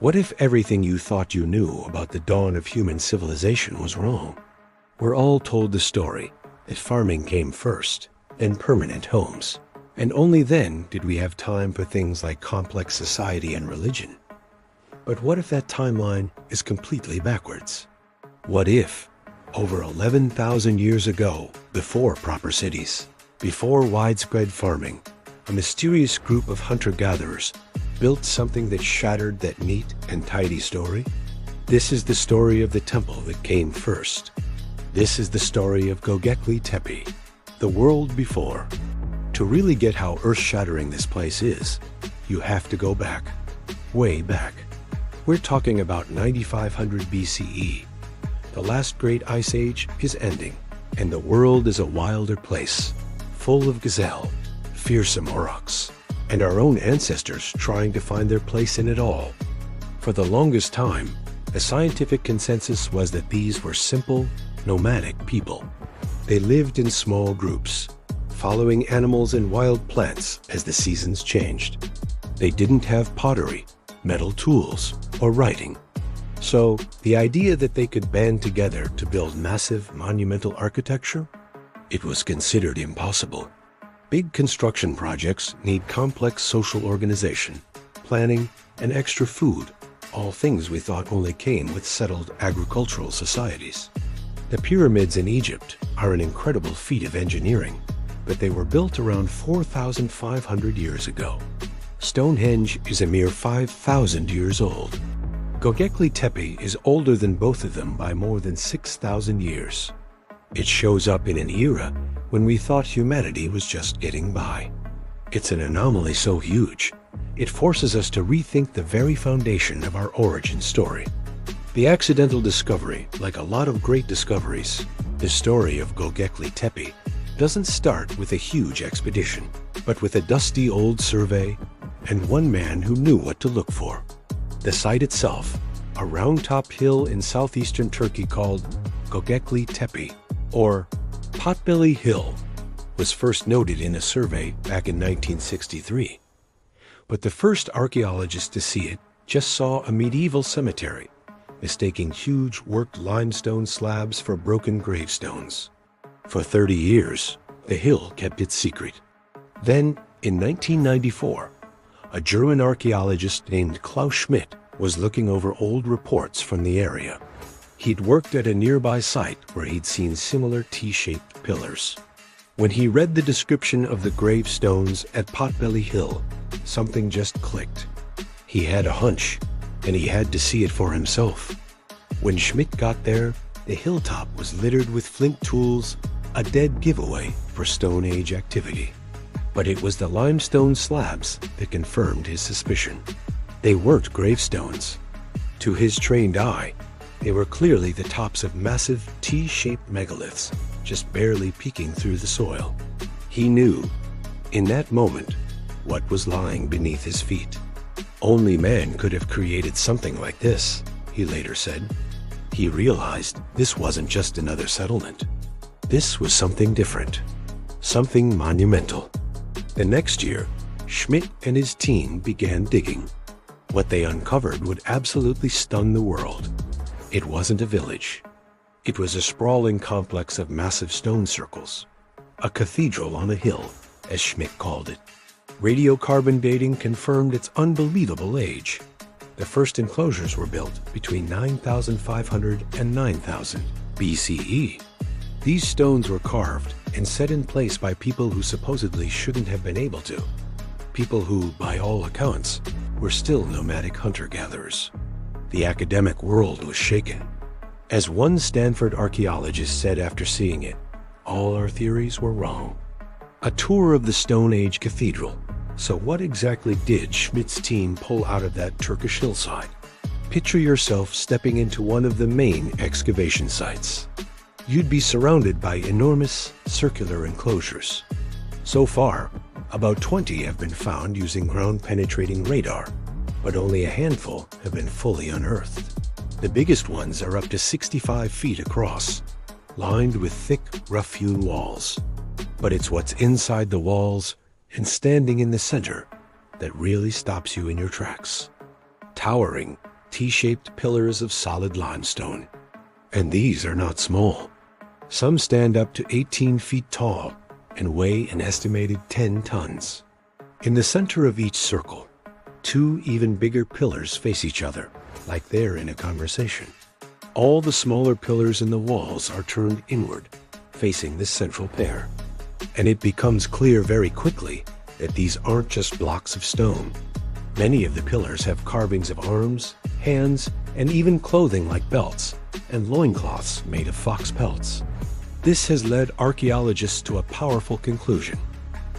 What if everything you thought you knew about the dawn of human civilization was wrong? We're all told the story that farming came first, then permanent homes, and only then did we have time for things like complex society and religion. But what if that timeline is completely backwards? What if, over 11,000 years ago, before proper cities, before widespread farming, a mysterious group of hunter-gatherers built something that shattered that neat and tidy story? This is the story of the temple that came first. This is the story of Göbekli Tepe, the world before. To really get how earth-shattering this place is, you have to go back, way back. We're talking about 9500 BCE. The last great ice age is ending, and the world is a wilder place, full of gazelle, fearsome aurochs, and our own ancestors trying to find their place in it all. For the longest time, the scientific consensus was that these were simple, nomadic people. They lived in small groups, following animals and wild plants as the seasons changed. They didn't have pottery, metal tools, or writing. So, the idea that they could band together to build massive, monumental architecture? It was considered impossible. Big construction projects need complex social organization, planning, and extra food, all things we thought only came with settled agricultural societies. The pyramids in Egypt are an incredible feat of engineering, but they were built around 4,500 years ago. Stonehenge is a mere 5,000 years old. Göbekli Tepe is older than both of them by more than 6,000 years. It shows up in an era when we thought humanity was just getting by. It's an anomaly so huge, it forces us to rethink the very foundation of our origin story. The accidental discovery, like a lot of great discoveries, the story of Göbekli Tepe, doesn't start with a huge expedition, but with a dusty old survey and one man who knew what to look for. The site itself, a round-top hill in southeastern Turkey called Göbekli Tepe, or Potbelly Hill, was first noted in a survey back in 1963. But the first archaeologists to see it just saw a medieval cemetery, mistaking huge worked limestone slabs for broken gravestones. For 30 years, the hill kept its secret. Then, in 1994, a German archaeologist named Klaus Schmidt was looking over old reports from the area. He'd worked at a nearby site where he'd seen similar T-shaped pillars. When he read the description of the gravestones at Potbelly Hill, something just clicked. He had a hunch, and he had to see it for himself. When Schmidt got there, the hilltop was littered with flint tools, a dead giveaway for Stone Age activity. But it was the limestone slabs that confirmed his suspicion. They weren't gravestones. To his trained eye, they were clearly the tops of massive T-shaped megaliths, just barely peeking through the soil. He knew, in that moment, what was lying beneath his feet. Only man could have created something like this, he later said. He realized this wasn't just another settlement. This was something different, something monumental. The next year, Schmidt and his team began digging. What they uncovered would absolutely stun the world. It wasn't a village. It was a sprawling complex of massive stone circles. A cathedral on a hill, as Schmidt called it. Radiocarbon dating confirmed its unbelievable age. The first enclosures were built between 9,500 and 9,000 BCE. These stones were carved and set in place by people who supposedly shouldn't have been able to. People who, by all accounts, were still nomadic hunter-gatherers. The academic world was shaken. As one Stanford archaeologist said after seeing it, all our theories were wrong. A tour of the Stone Age cathedral. So what exactly did Schmidt's team pull out of that Turkish hillside? Picture yourself stepping into one of the main excavation sites. You'd be surrounded by enormous circular enclosures. So far, about 20 have been found using ground-penetrating radar, but only a handful have been fully unearthed. The biggest ones are up to 65 feet across, lined with thick, rough-hewn walls. But it's what's inside the walls and standing in the center that really stops you in your tracks. towering, T-shaped pillars of solid limestone. And these are not small. Some stand up to 18 feet tall and weigh an estimated 10 tons. In the center of each circle, two even bigger pillars face each other, like they're in a conversation. All the smaller pillars in the walls are turned inward, facing this central pair. And it becomes clear very quickly that these aren't just blocks of stone. Many of the pillars have carvings of arms, hands, and even clothing like belts and loincloths made of fox pelts. This has led archaeologists to a powerful conclusion.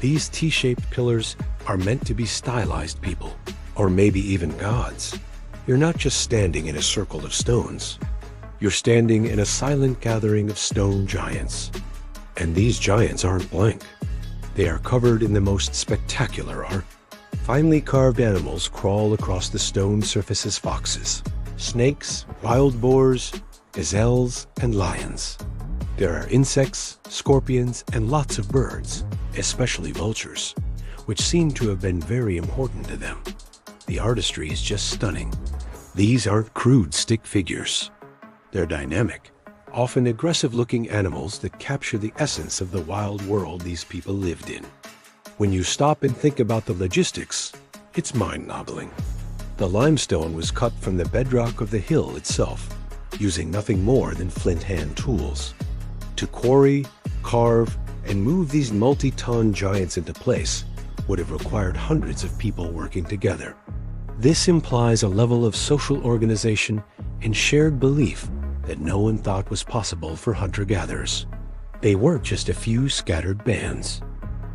These T-shaped pillars are meant to be stylized people, or maybe even gods. You're not just standing in a circle of stones. You're standing in a silent gathering of stone giants. And these giants aren't blank. They are covered in the most spectacular art. Finely carved animals crawl across the stone surface as foxes, snakes, wild boars, gazelles, and lions. There are insects, scorpions, and lots of birds, especially vultures, which seem to have been very important to them. The artistry is just stunning. These aren't crude stick figures. They're dynamic, often aggressive-looking animals that capture the essence of the wild world these people lived in. When you stop and think about the logistics, it's mind-boggling. The limestone was cut from the bedrock of the hill itself, using nothing more than flint hand tools. To quarry, carve, and move these multi-ton giants into place would have required hundreds of people working together. This implies a level of social organization and shared belief that no one thought was possible for hunter-gatherers. They weren't just a few scattered bands.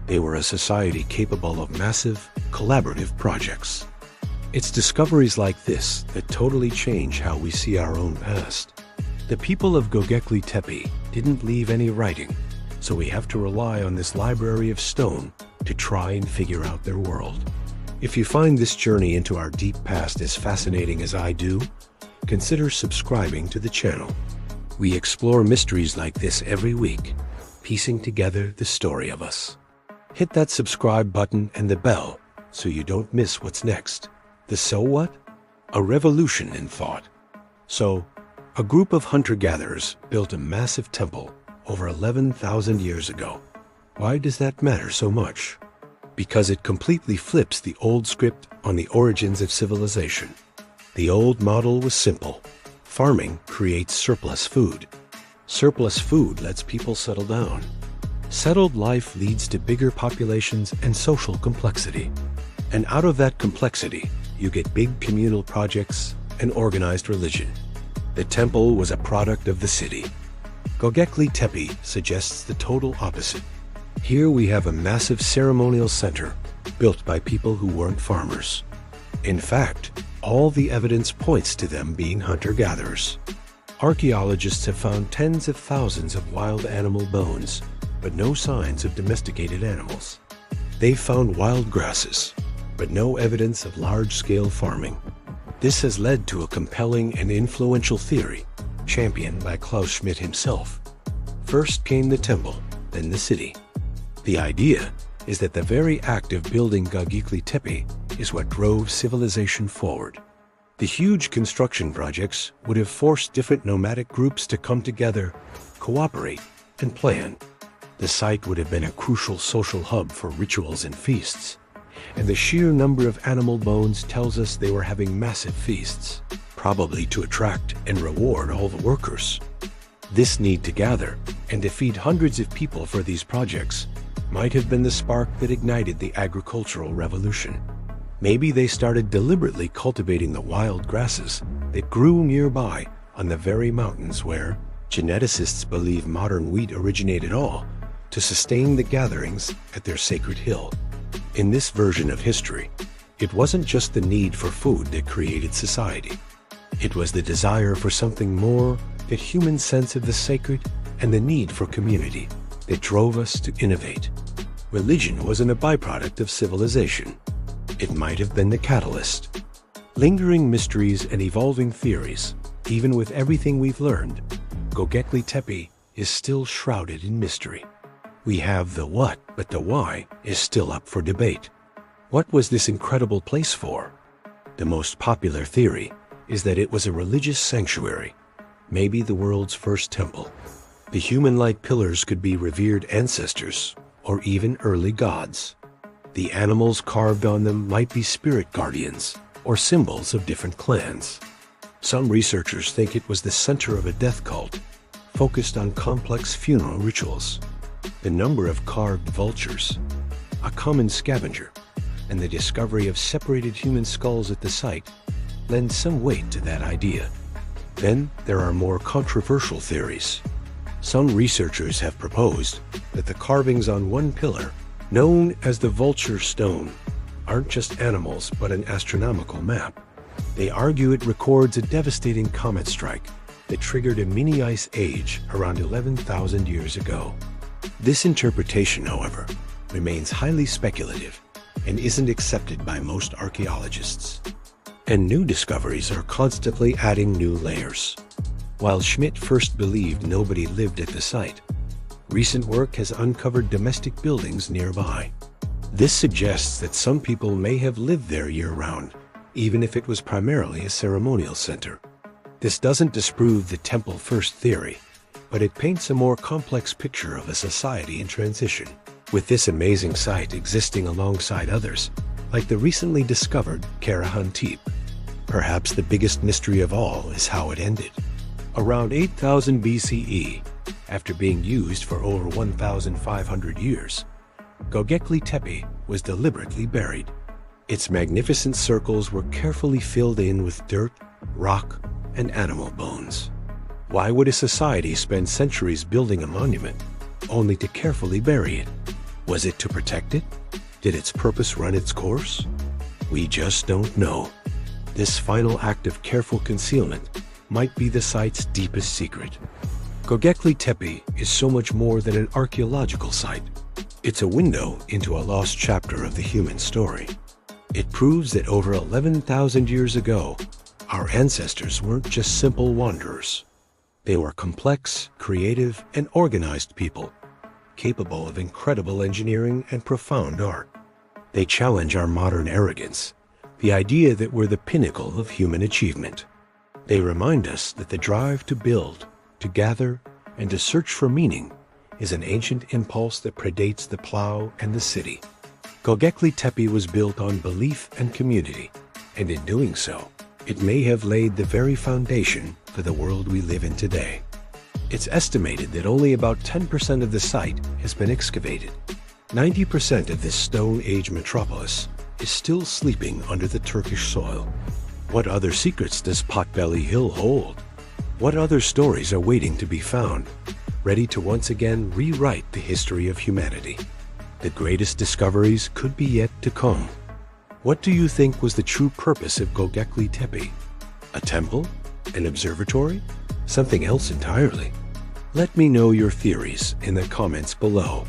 They were a society capable of massive, collaborative projects. It's discoveries like this that totally change how we see our own past. The people of Göbekli Tepe didn't leave any writing, so we have to rely on this library of stone to try and figure out their world. If you find this journey into our deep past as fascinating as I do, consider subscribing to the channel. We explore mysteries like this every week, piecing together the story of us. Hit that subscribe button and the bell so you don't miss what's next. The so what? A revolution in thought. So, a group of hunter-gatherers built a massive temple over 11,000 years ago. Why does that matter so much? Because it completely flips the old script on the origins of civilization. The old model was simple. Farming creates surplus food. Surplus food lets people settle down. Settled life leads to bigger populations and social complexity. And out of that complexity, you get big communal projects and organized religion. The temple was a product of the city. Göbekli Tepe suggests the total opposite. Here we have a massive ceremonial center built by people who weren't farmers. In fact, all the evidence points to them being hunter-gatherers. Archaeologists have found tens of thousands of wild animal bones, but no signs of domesticated animals. They've found wild grasses, but no evidence of large-scale farming. This has led to a compelling and influential theory, championed by Klaus Schmidt himself. First came the temple, then the city. The idea is that the very act of building Göbekli Tepe is what drove civilization forward. The huge construction projects would have forced different nomadic groups to come together, cooperate, and plan. The site would have been a crucial social hub for rituals and feasts. And the sheer number of animal bones tells us they were having massive feasts, probably to attract and reward all the workers. This need to gather and to feed hundreds of people for these projects might have been the spark that ignited the agricultural revolution. Maybe they started deliberately cultivating the wild grasses that grew nearby on the very mountains where geneticists believe modern wheat originated all to sustain the gatherings at their sacred hill. In this version of history, it wasn't just the need for food that created society. It was the desire for something more, that human sense of the sacred and the need for community that drove us to innovate. Religion wasn't a byproduct of civilization. It might have been the catalyst. Lingering mysteries and evolving theories, even with everything we've learned, Göbekli Tepe is still shrouded in mystery. We have the what, but the why is still up for debate. What was this incredible place for? The most popular theory is that it was a religious sanctuary, maybe the world's first temple. The human-like pillars could be revered ancestors or even early gods. The animals carved on them might be spirit guardians or symbols of different clans. Some researchers think it was the center of a death cult, focused on complex funeral rituals. The number of carved vultures, a common scavenger, and the discovery of separated human skulls at the site lend some weight to that idea. Then there are more controversial theories. Some researchers have proposed that the carvings on one pillar, known as the vulture stone, aren't just animals but an astronomical map. They argue it records a devastating comet strike that triggered a mini ice age around 11,000 years ago. This interpretation, however, remains highly speculative and isn't accepted by most archaeologists. And new discoveries are constantly adding new layers. While Schmidt first believed nobody lived at the site, recent work has uncovered domestic buildings nearby. This suggests that some people may have lived there year-round, even if it was primarily a ceremonial center. This doesn't disprove the temple first theory, but it paints a more complex picture of a society in transition, with this amazing site existing alongside others, like the recently discovered Karahan Tepe. Perhaps the biggest mystery of all is how it ended. Around 8000 BCE, after being used for over 1,500 years, Göbekli Tepe was deliberately buried. Its magnificent circles were carefully filled in with dirt, rock, and animal bones. Why would a society spend centuries building a monument, only to carefully bury it? Was it to protect it? Did its purpose run its course? We just don't know. This final act of careful concealment might be the site's deepest secret. Göbekli Tepe is so much more than an archaeological site. It's a window into a lost chapter of the human story. It proves that over 11,000 years ago, our ancestors weren't just simple wanderers. They were complex, creative, and organized people, capable of incredible engineering and profound art. They challenge our modern arrogance, the idea that we're the pinnacle of human achievement. They remind us that the drive to build, to gather, and to search for meaning is an ancient impulse that predates the plow and the city. Göbekli Tepe was built on belief and community, and in doing so, it may have laid the very foundation for the world we live in today. It's estimated that only about 10% of the site has been excavated. 90% of this Stone Age metropolis is still sleeping under the Turkish soil. What other secrets does Potbelly Hill hold? What other stories are waiting to be found, ready to once again rewrite the history of humanity? The greatest discoveries could be yet to come. What do you think was the true purpose of Göbekli Tepe? A temple? An observatory? Something else entirely? Let me know your theories in the comments below.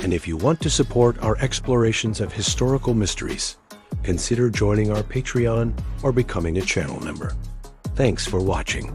And if you want to support our explorations of historical mysteries, consider joining our Patreon or becoming a channel member. Thanks for watching.